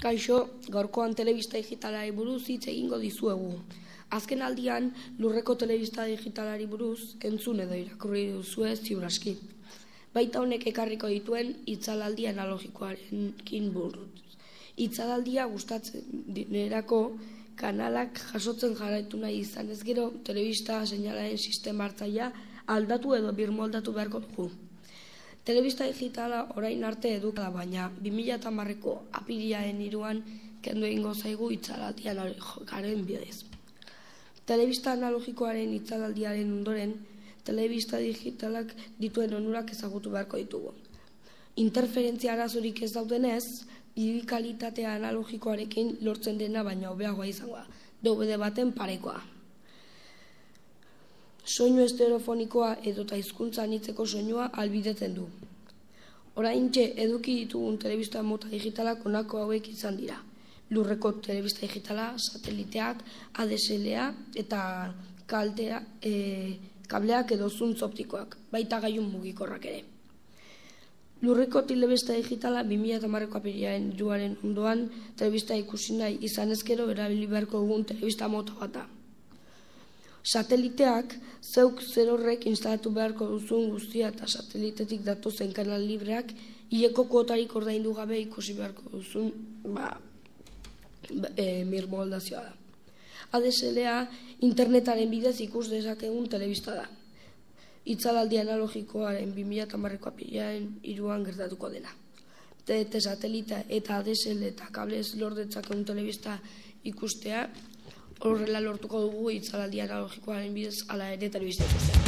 Kaixo, gaurkoan telebista digitalari buruz hitz egingo dizuegu. Azken aldian, lurreko telebista digitalari buruz entzun edo irakurri duzue ziur aski. Baita honek ekarriko dituen itzalaldi analogikoarekin buruz. Itzalaldia gustatzen dinerako kanalak jasotzen jarraitu nahi izan ez gero, telebista seinalaren sistema hartzailea aldatu edo birmoldatu beharko dugu. Telebista digitala orain arte eduka da, baina 2010ko apirilaren 3an kendu egingo zaigu itzalaldi analogikoaren bidez. Telebista analogikoaren itzalaldiaren ondoren, telebista digitalak dituen onurak ezagutu beharko ditugu. Interferentzia arazorik ez daudenez, bideo-kalitatea analogikoarekin lortzen dena baina hobeagoa izango da, DVD baten parekoa. Soinu estereofonikoa edota hizkuntza anitzeko soinua ahalbidetzen du. Oraintxe eduki ditugun telebista mota digitalak honako hauek izan dira. Lurreko telebista digitala, sateliteak, ADSL-a eta kableak edo zuntz optikoak, baita gailun mugikorrak ere. Lurreko telebista digitala 2010ko apirilaren 3aren ondoan telebista ikusi nahi izan ezkero erabili beharko dugun telebista mota bat da. Sateliteak zeuk zerorrek instalatu beharko duzun guztia eta satelitetik datozen kanal libreak hileko kuotarik ordaindu gabe ikusi beharko duzun birmoldazioa da. ADSL-a internetaren bidez ikus dezakegun telebista da. Itzalaldi analogikoaren 2010ko apirilaren 3an gertatuko dena. TDT satelita eta ADSL eta kablez lor dezakegun telebista ikustea, horrela lortuko dugu itzalaldi analogikoaren bidez ala ere telebista ikustea.